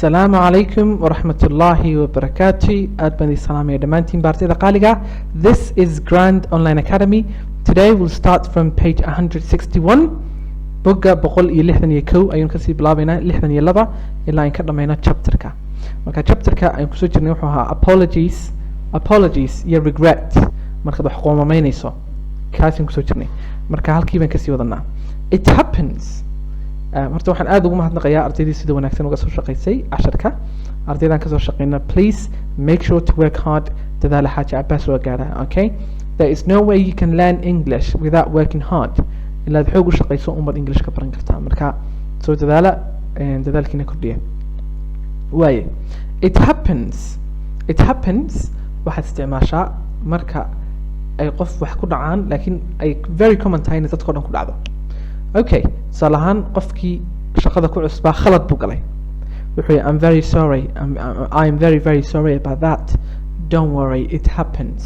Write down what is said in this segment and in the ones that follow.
السلام عليكم ورحمة الله وبركاته. أدبني السلام يا دمانتين بارتيدا قالقة. This is Grand Online Academy. Today we'll start from page 161. بقى بقول يلحن يكو أيون كسي بلابنا لحن يلبا إلا إن كنا مينا chapter كا. مركا chapter كا أيون كسوتش نيوحها apologies يا regret. مركا بحقوما مينيسو. كاسين كسوتشني. مركا هالكي بين كسي وضنا. It happens. horta waxaan aad ugu mahadnaqayaa ardaydii sida wanaagsan uga soo shaqaysay casharka ardaydan ka soo shaqeyna please make sure to work hard dadaala xaaja abaas loo gaara okay there is no way you can learn English without working hard ilaa xoog u shaqayso ummad English ka baran kartaa marka soo dadaala dadaalkiina kordhiya waaye it happens waxaad isticmaashaa marka ay qof wax ku dhacaan laakiin ay very common tahay in dadka dhan ku dhacdo okay salahan qofkii shaqada ku cusbaa khalad buu galay wuxuu I'm very sorry I'm very sorry about that don't worry it happens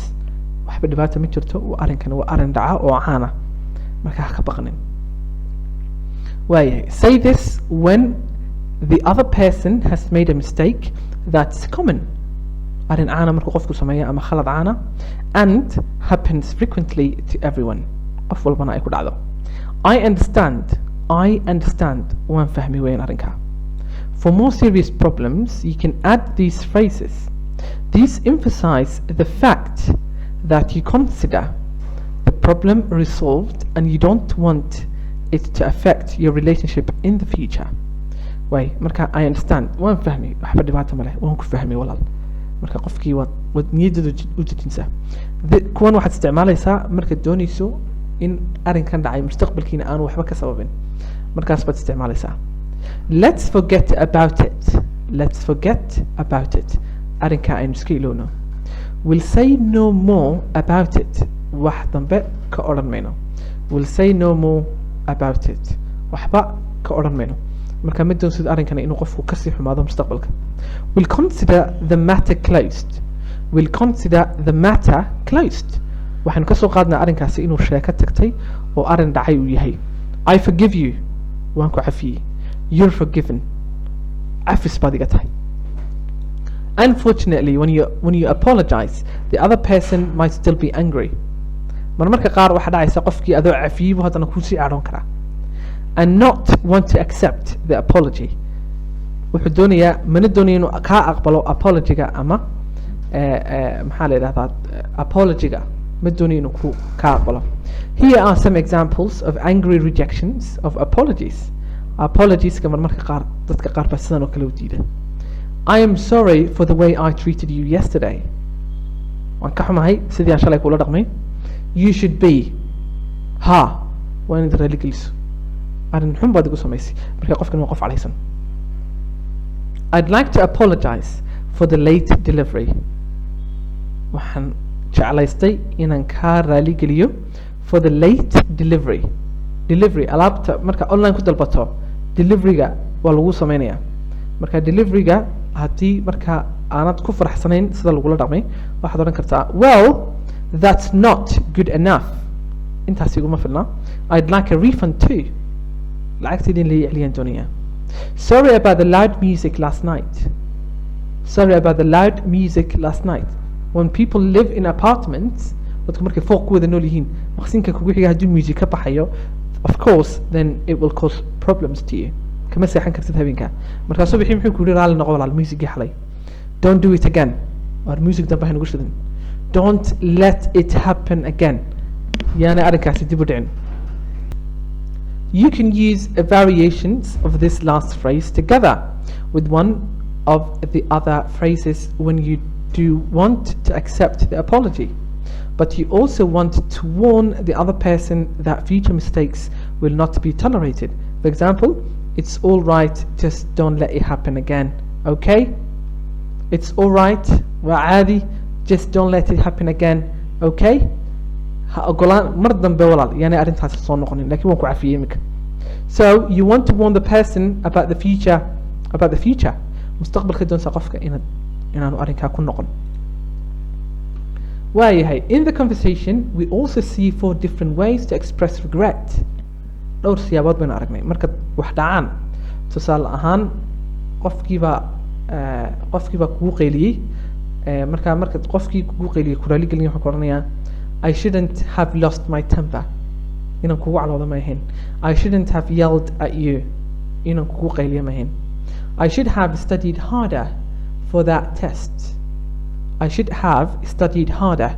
waxba dhibaato ma jirto arrinkan waa arrin dhaca oo caana marka ha ka baqanin waaye say this when the other person has made a mistake that's common arrin caana markuu qofku sameeyo ama khalad caana and happens frequently to everyone qof walbana ay ku dhacdo I understand waan fahmi weyn arrinka. For more serious problems, you can add these phrases. These emphasize the fact that you consider the problem resolved and you don't want it to affect your relationship in the future. Way, marka I understand waan fahmi waxba dhibaato ma leh waan ku fahmi walaal marka qofkii wad niyadda u dejinaysaa kuwan waxaad isticmaalaysaa marka doonayso in arrinkan dhacay mustaqbalkiina aan waxba ka sababin markaas baad isticmaalaysaa let's forget about it arrinka aynu iska ilowno we'll say no more about it wax dambe ka odhan mayno we'll say no more about it waxba ka odhan mayno marka ma doonsid arrinkana inuu qofku kasii xumaado mustaqbalka we'll consider the matter closed waxaan ka soo qaadnaa arrinkaasi inuu sheeko tagtay oo arrin dhacay uu yahay I forgive you waan ku cafiyey you're forgiven cafis baad iga tahay unfortunately when you apologize the other person might still be angry marmarka qaar waxa dhacaysa qofkii adoo cafiyey buu haddana kusii cadhoon karaa and not want to accept the apology wuxuu doonayaa mana doonayo inuu kaa aqbalo apologyga ama maxaa la yidhahdaa apologyga Here are some examples of angry rejections of apologies. Apologies ka marmarka qaar dadka qaar baa sidan oo kale u diida. I am sorry for the way I treated you yesterday. Waan ka xumahay sidii aan shalay kula dhaqmay. You should be. Waa inaad raali geliso. Arrin xun baad igu samaysay. Marka qofkan waa qof calaysan. I'd like to apologize for the late delivery. Waxaan jeclaystay inaan kaa raali geliyo for the late delivery alaabta marka online ku dalbato deliveryga waa lagu sameynayaa marka deliveryga haddii marka aanad ku faraxsanayn sida lagula dhaqmay waxaad odhan kartaa well that's not good enough intaas iguma filna I'd like a refund too lacagteedii in la celiyaan doonayaa sorry about the loud music last night when people live in apartments dadku markay fooq ku wada nool yihiin maqsinka kugu xiga haddii music ka baxayo of course then it will cause problems to you kama seexan kartid habeenka markaa subaxii muxuu ku yidhi raali noqo walaal musicgii xalay don't do it again war music dambe haynagu shidin don't let it happen again yaana arrinkaasi dib u dhicin you can use variations of this last phrase together with one of the other phrases when you do want to accept the apology, but you also want to warn the other person that future mistakes will not be tolerated. For example, it's all right, just don't let it happen again. Okay? It's all right, وعادي, just don't let it happen again. Okay? So you want to warn the person about the future. مستقبل دون سقفك inaanu arrinkaa ku noqon waayahay in the conversation we also see 4 different ways to express regret dhowr siyaabood baynu aragnay marka wax dhacaan tusaale ahaan qofkiiba qofkii baa kugu qeyliyey marka qofkii kugu qeyliyey ku raali gelin waxaan ku oranayaa I shouldn't have lost my temper inaan kugu caloodo ma ahayn I shouldn't have yelled at you inaan kugu qeyliyo ma ahayn I should have studied harder for that test I should have studied harder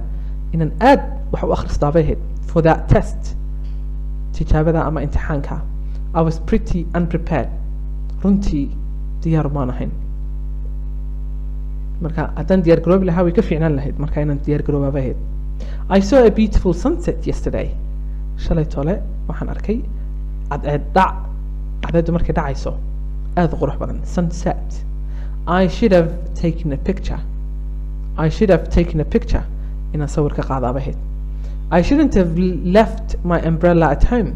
inaan aad wax u akhristaa bay ahayd for that test tijaabada ama imtixaanka I was pretty unprepared runtii diyaar maan ahayn marka haddaan diyaar garoobi lahaa way ka fiicnaan lahayd marka inaan diyaar garoobaaba ahayd I saw a beautiful sunset yesterday shalay tole waxaan arkay cadceeddu markay dhacayso aad u qurux badan sunset I should have taken a picture I should have taken a picture inaan sawir ka qaadaaba ahayd I shouldn't have left my umbrella at home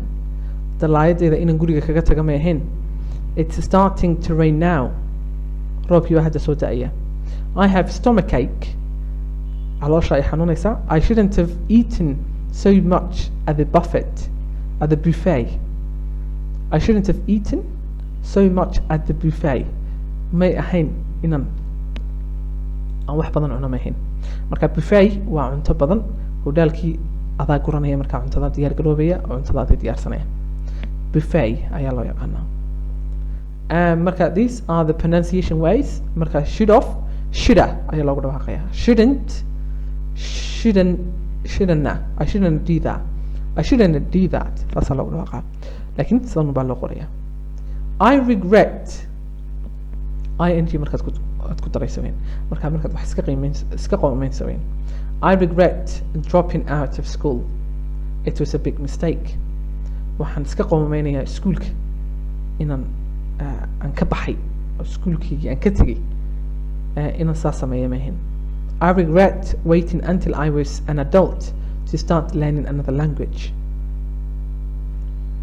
dalaayadeyda inaan guriga kaga taga may ahayn it's starting to rain now roobkii baa hadda soo da-aya I have stomachache caloosha ay xanuunaysaa I shouldn't have eaten so much at the buffet I shouldn't have eaten so much at the buffet may ahayn inaan aan wax badan cuno may ahayn marka buffet waa cunto badan hodaalkii adaa guranaya markaa cuntada diyaar garoobaya oo cuntadaada diyaarsanaya buffet ayaa loo yaqaanaa marka these are the pronunciation ways marka shoulda ayaa loogu dhawaaqaya shouldn't I shouldn't do that I shouldn't do that saasaa loogu dhawaaqa laakiin sidan baa loo qoraya I regret ing markaad ku darayso weyn markaa markaad wax iska qoomeyso weyn I regret dropping out of school it was a big mistake waxaan iska qoomeynayaa iskuulka inaan aan ka baxay oo iskuulkii aan ka tegay inaan saa sameeyo maahin I regret waiting until I was an adult to start learning another language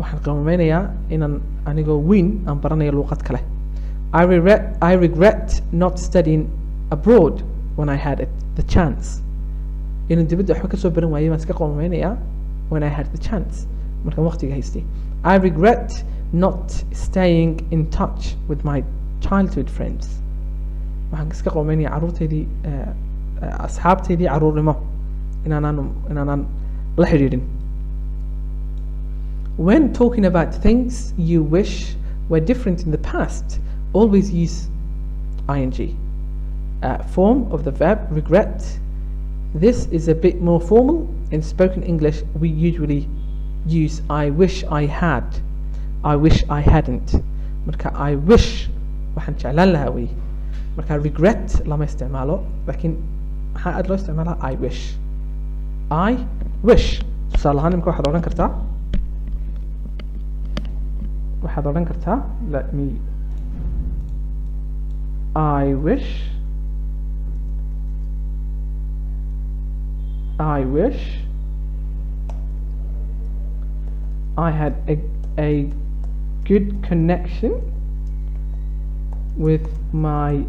waxaan qoomeynayaa inaan anigoo weyn aan baranayo luuqad kale I regret not studying abroad when I had the chance inaan dibadda waxba kasoo baran waayay baan iska qoomeynayaa when I had the chance markaan waqtiga haystay I regret not staying in touch with my childhood friends waxaan iska qoomeynayaa caruurteydii asxaabteydii caruurnimo inaanan la xidhiidhin when talking about things you wish were different in the past always use ing form of the verb regret this is a bit more formal in spoken English we usually use I wish I had I wish I hadn't marka I wish waxaan jeclaan lahaa wey marka regret lama isticmaalo laakiin maxaa aad loo isticmaalaa I wish tusaale ahaan imika waxaad odhan kartaa let me I wish I had a good connection with my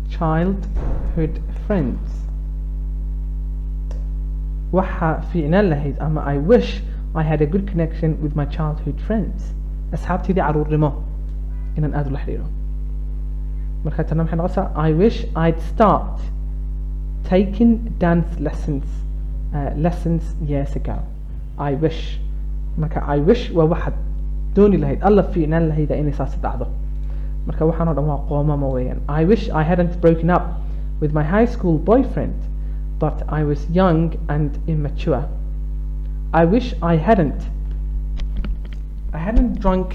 childhood friends waxa fiicnaan lahayd ama I wish I had a good connection with my childhood friends asxaabteydii caruurnimo inaan aad ula xidhiidho marka tana maxay noqotaa I wish I'd start taking dance lessons years ago I wish marka I wish waa waxaad dooni lahayd alla fiicnaan lahayda inay saasi dhacdo marka waxaan oo dhan waa qoomama weeyaan I wish I hadn't broken up with my high school boyfriend but I was young and immature I wish I hadn't drunk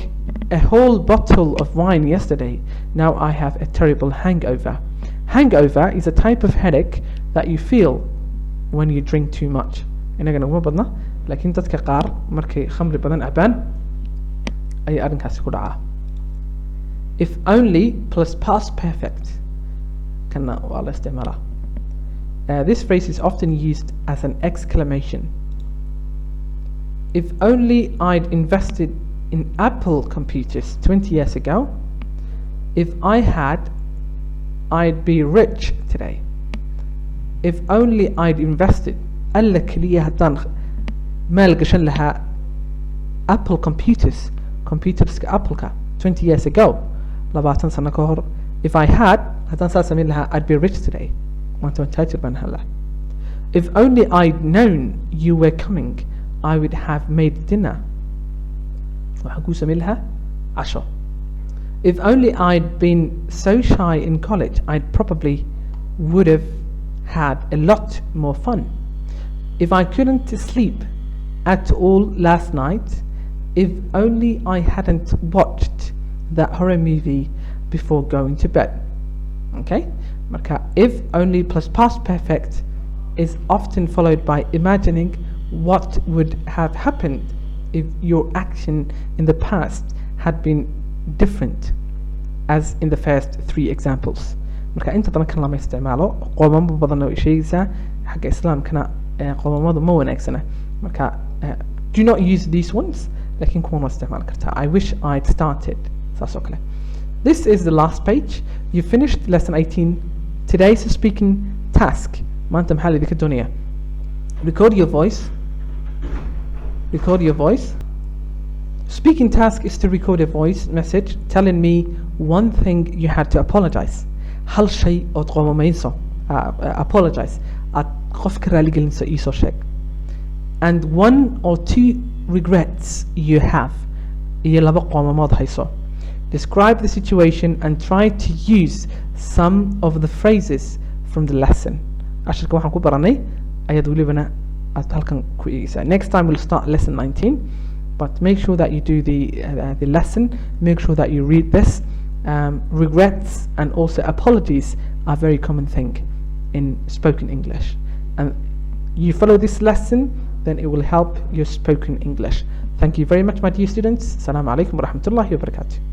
a whole bottle of wine yesterday now I have a terrible hangover hangover is a type of headache that you feel when you drink too much inagana uma badna laakiin dadka qaar markay khamri badan cabaan ayay arrinkaasi ku dhacaa if only plus past perfect kana waa la isticmaalaa this phrase is often used as an exclamation if only I'd invested in Apple computers 20 years ago if I had I'd be rich today if only I'd invested alla kaliya haddaan maal gashan lahaa Apple computerska Appleka 20 years ago 20 sano ka hor if I had haddaan saa samayn lahaa I'd be rich today, maanta waan taajir baan ahaan lahaa. If only I'd known you were coming, I would have made dinner. waxaan kuu samayn lahaa casho. If only I'd been so shy in college, I'd probably would have had a lot more fun. If I couldn't sleep at all last night, if only I hadn't watched that horror movie before going to bed. Okay? Marka, if only plus past perfect is often followed by imagining what would have happened if your action in the past had been different, as in the first 3 examples. Marka inta badan kan lama isticmaalo, qoomamo badan oo sheegaysa xagga islaamkana qoomamadu ma wanaagsana. Marka do not use these ones, laakiin kuwan waa isticmaali kartaa. I wish I'd started. Saas oo kale. This is the last page. You finished lesson 18. Today's speaking task. Maanta maxaa laydinka doonayaa? Record your voice. Record your voice. Speaking task is to record a voice message telling me one thing you had to apologize. Hal shay ood qomamayso. Apologize. Aad qofka raali gelinayso iisoo sheeg. And 1 or 2 regrets you have. Iyo 2 qomamood hayso. Describe the situation and try to use some of the phrases from the lesson. Ashirka waxaan ku baranay ayaad welibana aad halkan ku eegaysaa. Next time we'll start lesson 19, but make sure that you do the lesson. Make sure that you read this. Regrets and also apologies are a very common thing in spoken English. And you follow this lesson, then it will help your spoken English. Thank you very much, my dear students. Assalamu alaikum wa rahmatullahi wa barakatuh.